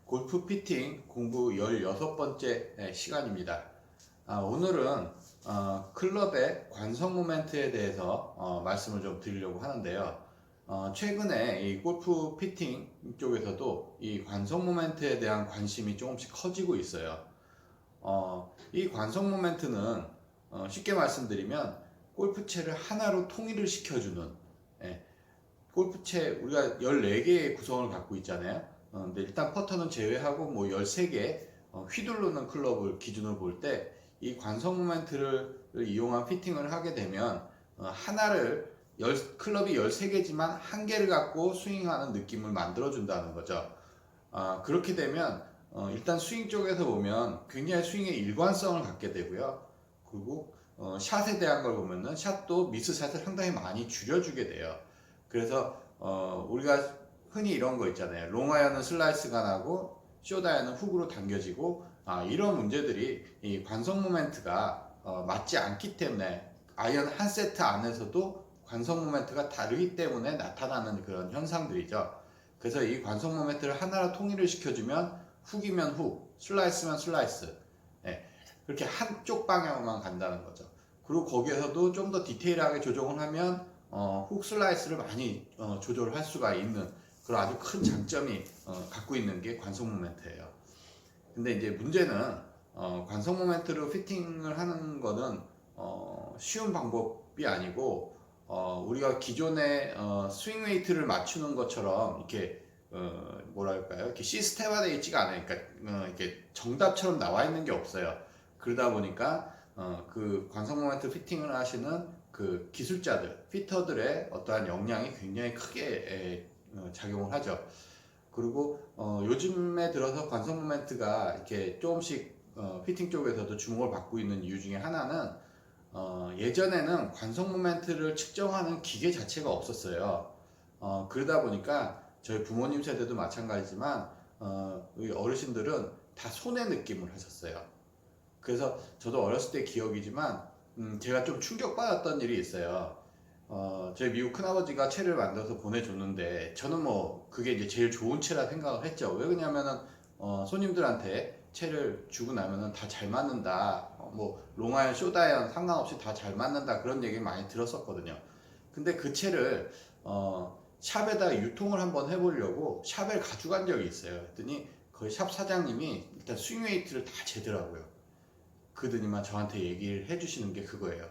골프 피팅 공부 16번째 시간입니다. 오늘은 클럽의 관성 모멘트에 대해서 말씀을 좀 드리려고 하는데요. 최근에 이 골프 피팅 쪽에서도 이 관성 모멘트에 대한 관심이 조금씩 커지고 있어요. 이 관성 모멘트는 쉽게 말씀드리면 골프채를 하나로 통일을 시켜주는, 예, 골프채 우리가 14개의 구성을 갖고 있잖아요. 근데 일단 퍼터는 제외하고 뭐 13개 휘두르는 클럽을 기준으로 볼 때 이 관성 모멘트를 이용한 피팅을 하게 되면 하나를 클럽이 13개지만 한 개를 갖고 스윙하는 느낌을 만들어 준다는 거죠. 그렇게 되면 일단 스윙 쪽에서 보면 굉장히 스윙의 일관성을 갖게 되고요. 그리고 샷에 대한 걸 보면은 샷도 미스샷을 상당히 많이 줄여주게 돼요. 그래서 우리가 흔히 이런 거 있잖아요. 롱아이언은 슬라이스가 나고 숏아이언은 훅으로 당겨지고 이런 문제들이 이 관성 모멘트가 맞지 않기 때문에 아이언 한 세트 안에서도 관성 모멘트가 다르기 때문에 나타나는 그런 현상들이죠. 그래서 이 관성 모멘트를 하나로 통일을 시켜주면 훅이면 훅, 슬라이스면 슬라이스, 예, 그렇게 한쪽 방향으로만 간다는 거죠. 그리고 거기에서도 좀 더 디테일하게 조정을 하면 훅 슬라이스를 많이 조절을 할 수가 있는 그런 아주 큰 장점이 갖고 있는 게 관성 모멘트예요. 근데 이제 문제는 관성 모멘트로 피팅을 하는 거는 쉬운 방법이 아니고 우리가 기존에 스윙 웨이트를 맞추는 것처럼 이렇게 뭐랄까요, 이렇게 시스템화되어 있지가 않아요. 그러니까 이렇게 정답처럼 나와 있는 게 없어요. 그러다 보니까 그 관성 모멘트 피팅을 하시는 그 기술자들, 피터들의 어떠한 역량이 굉장히 크게 작용을 하죠. 그리고 요즘에 들어서 관성 모멘트가 이렇게 조금씩 피팅 쪽에서도 주목을 받고 있는 이유 중에 하나는 예전에는 관성 모멘트를 측정하는 기계 자체가 없었어요. 그러다 보니까 저희 부모님 세대도 마찬가지지만 우리 어르신들은 다 손의 느낌을 하셨어요. 그래서 저도 어렸을 때 기억이지만 제가 좀 충격받았던 일이 있어요. 저희 미국 큰아버지가 채를 만들어서 보내줬는데 저는 뭐 그게 이제 제일 좋은 채라 생각을 했죠. 왜 그러냐면은 손님들한테 채를 주고 나면은 다 잘 맞는다. 뭐 롱아이언, 숏아이언 상관없이 다 잘 맞는다. 그런 얘기 많이 들었었거든요. 근데 그 채를 샵에다 유통을 한번 해보려고 샵에 가져간 적이 있어요. 그랬더니 거기 샵 사장님이 일단 스윙 웨이트를 다 재더라고요. 그러더니만 저한테 얘기를 해주시는 게 그거예요.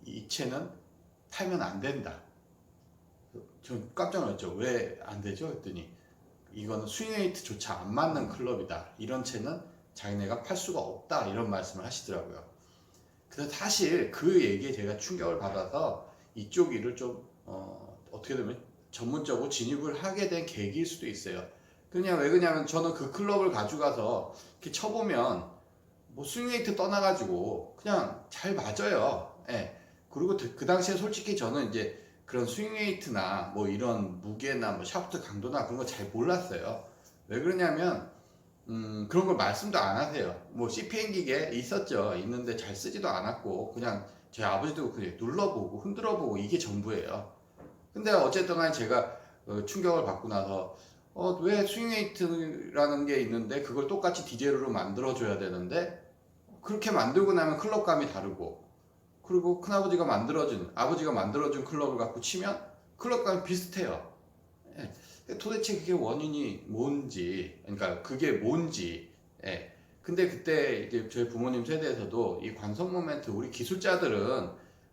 이 채는 팔면 안 된다. 전 깜짝 놀랐죠. 왜 안 되죠? 했더니 이거는 스윙웨이트조차 안 맞는 클럽이다. 이런 채는 자기네가 팔 수가 없다. 이런 말씀을 하시더라고요. 그래서 사실 그 얘기에 제가 충격을 받아서 이쪽 일을 좀 어떻게 보면 전문적으로 진입을 하게 된 계기일 수도 있어요. 그냥 왜 그러냐면 저는 그 클럽을 가져가서 이렇게 쳐보면 뭐 스윙웨이트 떠나가지고 그냥 잘 맞아요. 예. 그리고 그 당시에 솔직히 저는 이제 그런 스윙웨이트나 뭐 이런 무게나 뭐 샤프트 강도나 그런 거 잘 몰랐어요. 왜 그러냐면 그런 걸 말씀도 안 하세요. 뭐 CPN 기계 있었죠. 있는데 잘 쓰지도 않았고 그냥 제 아버지도 그냥 눌러보고 흔들어보고 이게 전부예요. 근데 어쨌든 간에 제가 충격을 받고 나서 왜 스윙웨이트라는 게 있는데 그걸 똑같이 디젤로 만들어줘야 되는데 그렇게 만들고 나면 클럽감이 다르고 그리고 큰아버지가 아버지가 만들어준 클럽을 갖고 치면 클럽감이 비슷해요. 예. 도대체 그게 원인이 뭔지, 그러니까 그게 뭔지. 예. 근데 그때 이제 저희 부모님 세대에서도 이 관성 모멘트 우리 기술자들은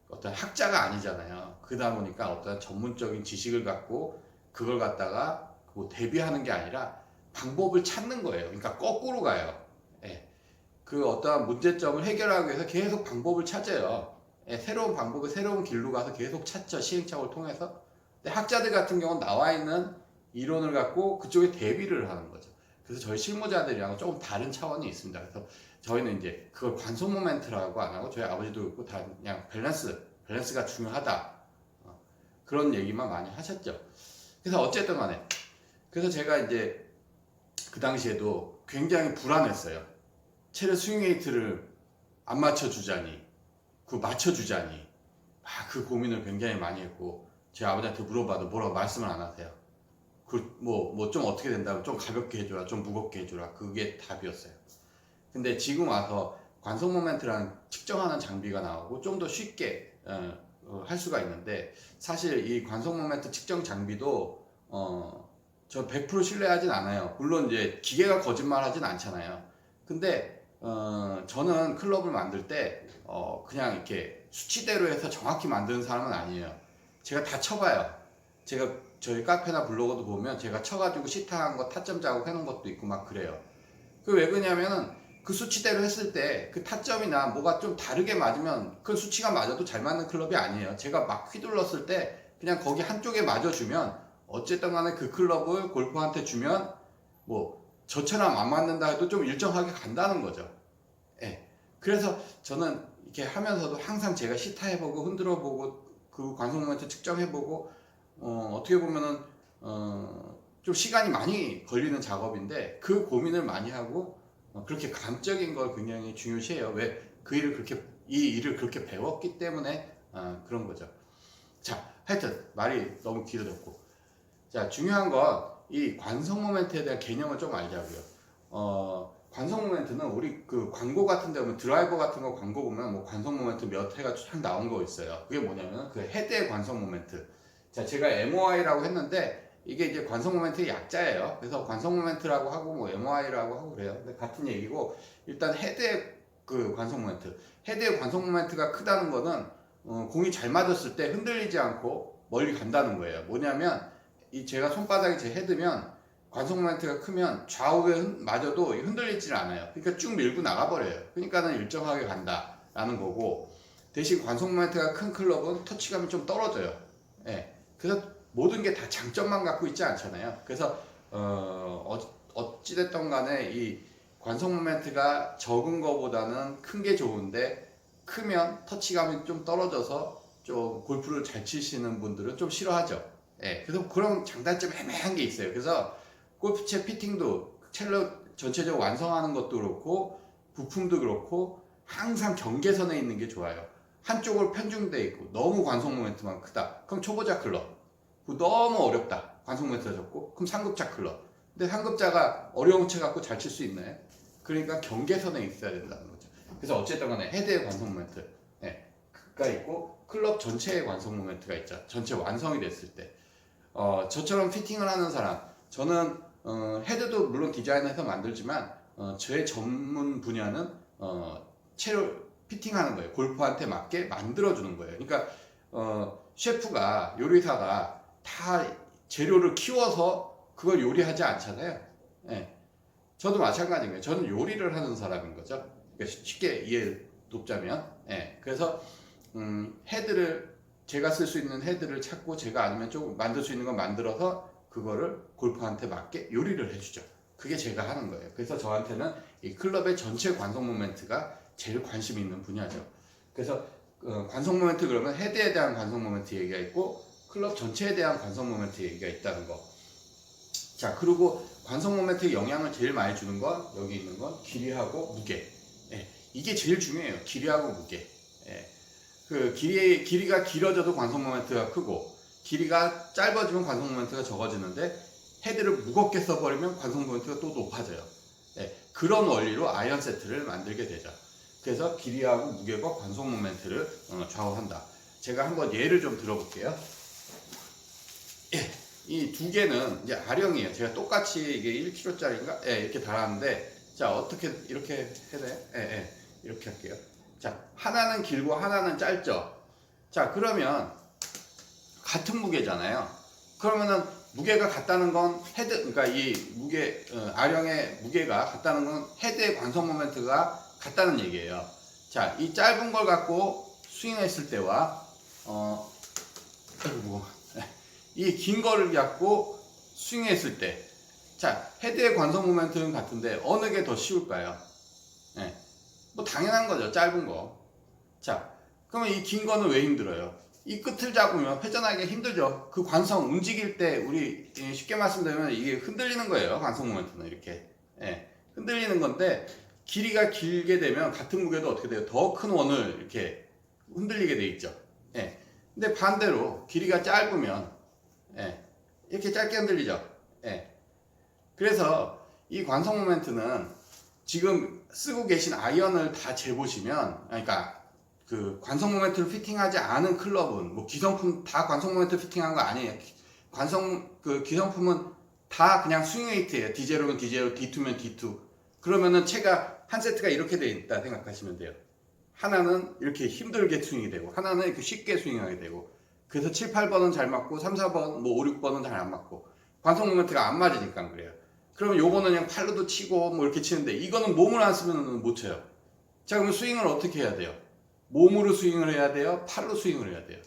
어떤 학자가 아니잖아요. 그러다 보니까 어떤 전문적인 지식을 갖고 그걸 갖다가 뭐 대비하는 게 아니라 방법을 찾는 거예요. 그러니까 거꾸로 가요. 예. 그 어떠한 문제점을 해결하기 위해서 계속 방법을 찾아요. 예, 새로운 방법을 새로운 길로 가서 계속 찾죠. 시행착오를 통해서. 근데 학자들 같은 경우는 나와 있는 이론을 갖고 그쪽에 대비를 하는 거죠. 그래서 저희 실무자들이랑 조금 다른 차원이 있습니다. 그래서 저희는 이제 그걸 관성 모멘트라고 안 하고 저희 아버지도 그렇고 다 그냥 밸런스가 중요하다. 그런 얘기만 많이 하셨죠. 그래서 어쨌든 간에 그래서 제가 이제 그 당시에도 굉장히 불안했어요. 체력 스윙 웨이트를 안 맞춰주자니, 그 맞춰주자니, 그 고민을 굉장히 많이 했고, 제 아버지한테 물어봐도 뭐라고 말씀을 안 하세요. 뭐 좀 어떻게 된다면 좀 가볍게 해줘라, 좀 무겁게 해줘라. 그게 답이었어요. 근데 지금 와서 관성 모멘트라는 측정하는 장비가 나오고 좀 더 쉽게 할 수가 있는데, 사실 이 관성 모멘트 측정 장비도 저 100% 신뢰하진 않아요. 물론 이제 기계가 거짓말하진 않잖아요. 근데 저는 클럽을 만들 때 그냥 이렇게 수치대로 해서 정확히 만드는 사람은 아니에요. 제가 다 쳐봐요. 제가 저희 카페나 블로그도 보면 제가 쳐가지고 시타한 거 타점 자국 해놓은 것도 있고 막 그래요. 그 왜 그러냐면은 그 수치대로 했을 때 그 타점이나 뭐가 좀 다르게 맞으면 그 수치가 맞아도 잘 맞는 클럽이 아니에요. 제가 막 휘둘렀을 때 그냥 거기 한쪽에 맞아주면 어쨌든 간에 그 클럽을 골퍼한테 주면 뭐 저처럼 안 맞는다 해도 좀 일정하게 간다는 거죠. 예. 그래서 저는 이렇게 하면서도 항상 제가 시타해보고 흔들어보고 그 관성 모멘트 측정해보고 어떻게 보면은 좀 시간이 많이 걸리는 작업인데 그 고민을 많이 하고 그렇게 감적인 걸 굉장히 중요시해요. 왜? 이 일을 그렇게 배웠기 때문에 그런 거죠. 자, 하여튼 말이 너무 길어졌고, 자, 중요한 건 이 관성 모멘트에 대한 개념을 좀 알자고요. 관성 모멘트는 우리 그 광고 같은 데 보면 드라이버 같은 거 광고 보면 뭐 관성 모멘트 몇 회가 쫙 나온 거 있어요. 그게 뭐냐면 그 헤드의 관성 모멘트. 자, 제가 MOI라고 했는데 이게 이제 관성 모멘트의 약자예요. 그래서 관성 모멘트라고 하고 뭐 MOI라고 하고 그래요. 근데 같은 얘기고, 일단 헤드의 그 관성 모멘트. 헤드의 관성 모멘트가 크다는 거는 공이 잘 맞았을 때 흔들리지 않고 멀리 간다는 거예요. 뭐냐면 이 제가 손바닥이 제 헤드면 관성 모멘트가 크면 좌우에 맞아도 흔들리질 않아요. 그러니까 쭉 밀고 나가버려요. 그러니까는 일정하게 간다라는 거고, 대신 관성 모멘트가 큰 클럽은 터치감이 좀 떨어져요. 예. 그래서 모든 게 다 장점만 갖고 있지 않잖아요. 그래서 어찌됐든 간에 이 관성 모멘트가 적은 거보다는 큰 게 좋은데, 크면 터치감이 좀 떨어져서 좀 골프를 잘 치시는 분들은 좀 싫어하죠. 예, 그래서 그런 장단점 애매한 게 있어요. 그래서 골프채 피팅도 첼로 전체적으로 완성하는 것도 그렇고 부품도 그렇고 항상 경계선에 있는 게 좋아요. 한쪽으로 편중돼 있고 너무 관성 모멘트만 크다, 그럼 초보자 클럽. 너무 어렵다, 관성 모멘트가 적고, 그럼 상급자 클럽. 근데 상급자가 어려운 채 갖고 잘 칠 수 있나요? 그러니까 경계선에 있어야 된다는 거죠. 그래서 어쨌든 간에 헤드의 관성 모멘트 가 있고 클럽 전체의 관성 모멘트가 있죠. 전체 완성이 됐을 때. 저처럼 피팅을 하는 사람, 저는 헤드도 물론 디자인해서 만들지만 저의 전문 분야는 채로 피팅하는 거예요. 골프한테 맞게 만들어주는 거예요. 그러니까 셰프가, 요리사가 다 재료를 키워서 그걸 요리하지 않잖아요. 예. 저도 마찬가지인 거예요. 저는 요리를 하는 사람인 거죠. 그러니까 쉽게 이해 돕자면, 예. 그래서 헤드를, 제가 쓸 수 있는 헤드를 찾고 제가 아니면 좀 만들 수 있는 걸 만들어서 그거를 골프한테 맞게 요리를 해주죠. 그게 제가 하는 거예요. 그래서 저한테는 이 클럽의 전체 관성 모멘트가 제일 관심 있는 분야죠. 그래서 관성 모멘트, 그러면 헤드에 대한 관성 모멘트 얘기가 있고 클럽 전체에 대한 관성 모멘트 얘기가 있다는 거. 자, 그리고 관성 모멘트에 영향을 제일 많이 주는 건 여기 있는 건 길이하고 무게. 예, 이게 제일 중요해요. 길이하고 무게. 예. 그 길이가 길어져도 관성 모멘트가 크고 길이가 짧아지면 관성 모멘트가 적어지는데, 헤드를 무겁게 써버리면 관성 모멘트가 또 높아져요. 네, 그런 원리로 아이언 세트를 만들게 되죠. 그래서 길이하고 무게가 관성 모멘트를 좌우한다. 제가 한번 예를 좀 들어볼게요. 예, 이 두 개는 이제 아령이에요. 제가 똑같이 이게 1kg짜리인가? 예, 이렇게 달았는데, 자, 어떻게 이렇게 해야 돼요? 예, 예, 이렇게 할게요. 자, 하나는 길고 하나는 짧죠. 자, 그러면 같은 무게잖아요. 그러면은 무게가 같다는 건 헤드, 그러니까 이 무게, 아령의 무게가 같다는 건 헤드의 관성 모멘트가 같다는 얘기예요. 자, 이 짧은 걸 갖고 스윙했을 때와 이 긴 거를 갖고 스윙했을 때, 자, 헤드의 관성 모멘트는 같은데 어느 게 더 쉬울까요? 네. 뭐 당연한 거죠, 짧은 거. 자, 그러면 이 긴 거는 왜 힘들어요? 이 끝을 잡으면 회전하기가 힘들죠. 그 관성 움직일 때 우리 쉽게 말씀드리면 이게 흔들리는 거예요. 관성 모멘트는 이렇게 흔들리는 건데, 길이가 길게 되면 같은 무게도 어떻게 돼요? 더 큰 원을 이렇게 흔들리게 돼 있죠. 근데 반대로 길이가 짧으면 이렇게 짧게 흔들리죠. 예. 그래서 이 관성 모멘트는 지금 쓰고 계신 아이언을 다 재보시면, 그러니까 그 관성 모멘트를 피팅하지 않은 클럽은, 뭐 기성품 다 관성 모멘트 피팅한 거 아니에요. 그 기성품은 다 그냥 스윙 웨이트예요. D0면 D0, D2면 D2. 그러면은 채가 한 세트가 이렇게 돼 있다 생각하시면 돼요. 하나는 이렇게 힘들게 스윙이 되고, 하나는 이렇게 쉽게 스윙하게 되고, 그래서 7, 8번은 잘 맞고 3, 4번, 뭐 5, 6번은 잘 안 맞고, 관성 모멘트가 안 맞으니까 그래요. 그러면 요거는 그냥 팔로도 치고 뭐 이렇게 치는데, 이거는 몸을 안 쓰면 못 쳐요. 자, 그러면 스윙을 어떻게 해야 돼요? 몸으로 스윙을 해야 돼요? 팔로 스윙을 해야 돼요?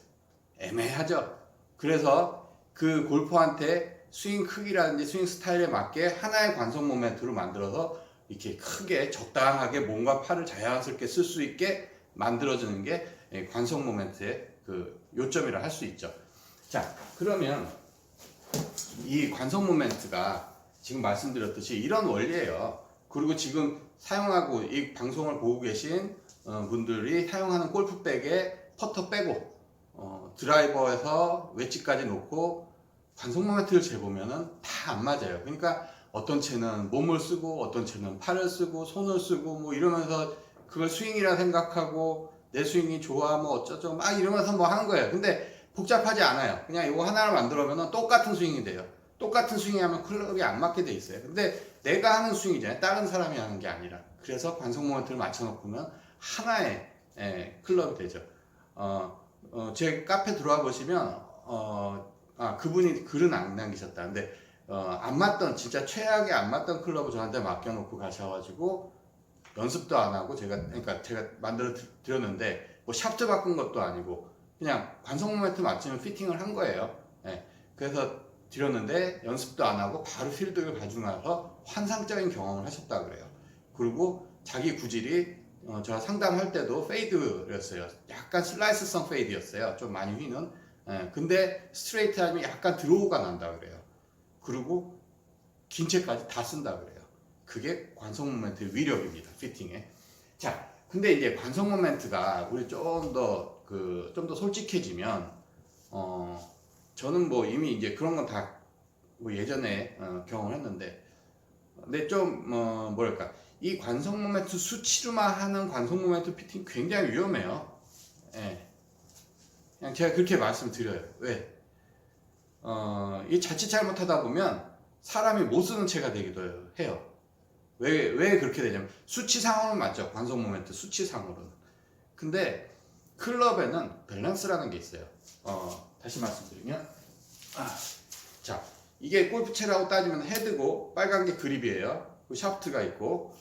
애매하죠. 그래서 그 골퍼한테 스윙 크기라든지 스윙 스타일에 맞게 하나의 관성 모멘트로 만들어서 이렇게 크게 적당하게 몸과 팔을 자연스럽게 쓸 수 있게 만들어주는 게 관성 모멘트의 그 요점이라 할 수 있죠. 자, 그러면 이 관성 모멘트가 지금 말씀드렸듯이 이런 원리예요. 그리고 지금 사용하고 이 방송을 보고 계신 분들이 사용하는 골프백에 퍼터 빼고 드라이버에서 웨지까지 놓고 관성 모멘트를 재보면은 다 안 맞아요. 그러니까 어떤 채는 몸을 쓰고 어떤 채는 팔을 쓰고 손을 쓰고 뭐 이러면서 그걸 스윙이라 생각하고 내 스윙이 좋아 뭐 어쩌죠 막 이러면서 뭐 하는 거예요. 근데 복잡하지 않아요. 그냥 이거 하나를 만들어면 똑같은 스윙이 돼요. 똑같은 스윙이 하면 클럽이 안 맞게 돼 있어요. 근데 내가 하는 스윙이잖아요. 다른 사람이 하는 게 아니라. 그래서 관성 모멘트를 맞춰놓으면 하나의 클럽이 되죠. 제 카페 들어와 보시면 그분이 글은 안 남기셨다. 근데 안 맞던 진짜 최악의 안 맞던 클럽을 저한테 맡겨놓고 가셔가지고 연습도 안 하고 그러니까 제가 만들어 드렸는데 뭐 샵도 바꾼 것도 아니고 그냥 관성 모멘트 맞추면 피팅을 한 거예요. 예. 그래서 드렸는데 연습도 안 하고 바로 필드를 가지고 나서 환상적인 경험을 하셨다 그래요. 그리고 자기 구질이 제가 상담할 때도 페이드였어요. 약간 슬라이스성 페이드였어요. 좀 많이 휘는. 예. 근데 스트레이트 하면 약간 드로우가 난다 그래요. 그리고 긴 채까지 다 쓴다 그래요. 그게 관성 모멘트의 위력입니다. 피팅에. 자, 근데 이제 관성 모멘트가 우리 좀 더 솔직해지면 저는 뭐 이미 이제 그런 건 다 뭐 예전에 경험을 했는데, 근데 좀 뭐랄까 이 관성 모멘트 수치로만 하는 관성 모멘트 피팅 굉장히 위험해요. 예. 그냥 제가 그렇게 말씀드려요. 왜? 이 자칫 잘못하다 보면 사람이 못 쓰는 채가 되기도 해요. 왜 그렇게 되냐면 수치상으로는 맞죠. 관성 모멘트 수치상으로는. 근데 클럽에는 밸런스라는 게 있어요. 다시 말씀드리면 자, 이게 골프채라고 따지면 헤드고 빨간 게 그립이에요. 그 샤프트가 있고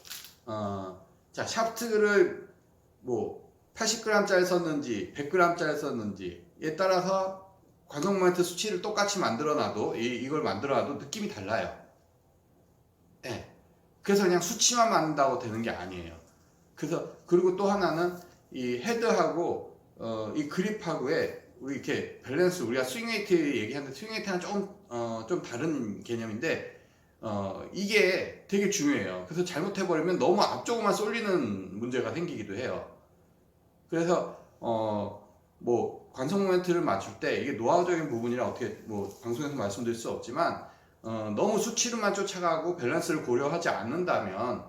자, 샤프트를 뭐 80g짜리 썼는지 100g짜리 썼는지에 따라서 관성 모멘트 수치를 똑같이 만들어놔도 이걸 만들어놔도 느낌이 달라요. 네. 그래서 그냥 수치만 만든다고 되는 게 아니에요. 그래서 그리고 또 하나는 이 헤드하고 이 그립하고의 우리 이렇게 밸런스, 우리가 스윙웨이트 얘기하는데 스윙웨이트는 좀 다른 개념인데 이게 되게 중요해요. 그래서 잘못해버리면 너무 앞쪽으로만 쏠리는 문제가 생기기도 해요. 그래서 뭐 관성 모멘트를 맞출 때 이게 노하우적인 부분이라 어떻게 뭐 방송에서 말씀드릴 수 없지만 너무 수치로만 쫓아가고 밸런스를 고려하지 않는다면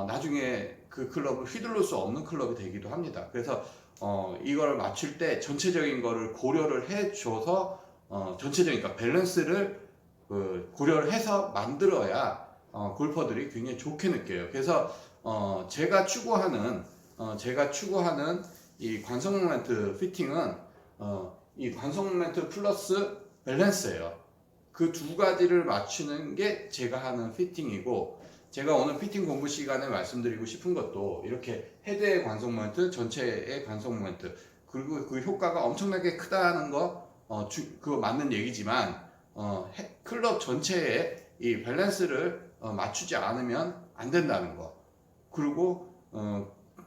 나중에 그 클럽을 휘둘릴 수 없는 클럽이 되기도 합니다. 그래서 이걸 맞출 때 전체적인 거를 고려를 해줘서 전체적인 그러니까 밸런스를 고려를 해서 만들어야 골퍼들이 굉장히 좋게 느껴요. 그래서 제가 추구하는 이 관성 모멘트 피팅은 이 관성 모멘트 플러스 밸런스예요. 그 두 가지를 맞추는 게 제가 하는 피팅이고, 제가 오늘 피팅 공부 시간에 말씀드리고 싶은 것도 이렇게 헤드의 관성 모멘트, 전체의 관성 모멘트, 그리고 그 효과가 엄청나게 크다는 거 그거 맞는 얘기지만 클럽 전체의 이 밸런스를 맞추지 않으면 안 된다는 거. 그리고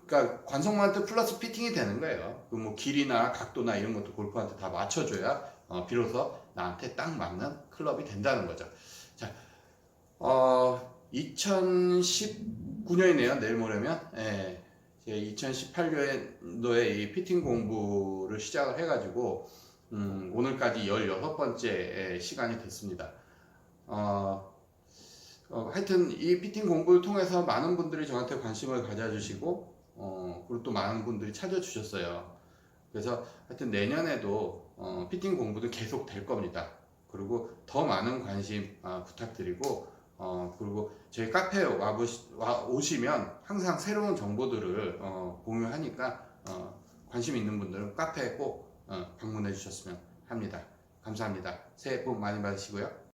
그러니까 관성 모멘트 플러스 피팅이 되는 거예요. 그 뭐 길이나 각도나 이런 것도 골프한테 다 맞춰줘야 비로소 나한테 딱 맞는 클럽이 된다는 거죠. 자, 2019년이네요. 내일 모레면. 예, 2018년도에 이 피팅 공부를 시작을 해가지고 오늘까지 16번째 시간이 됐습니다. 하여튼 이 피팅 공부를 통해서 많은 분들이 저한테 관심을 가져주시고 그리고 또 많은 분들이 찾아주셨어요. 그래서 하여튼 내년에도 피팅 공부도 계속 될 겁니다. 그리고 더 많은 관심 부탁드리고 그리고 저희 카페에 오시면 항상 새로운 정보들을 공유하니까 관심 있는 분들은 카페에 꼭 방문해 주셨으면 합니다. 감사합니다. 새해 복 많이 받으시고요.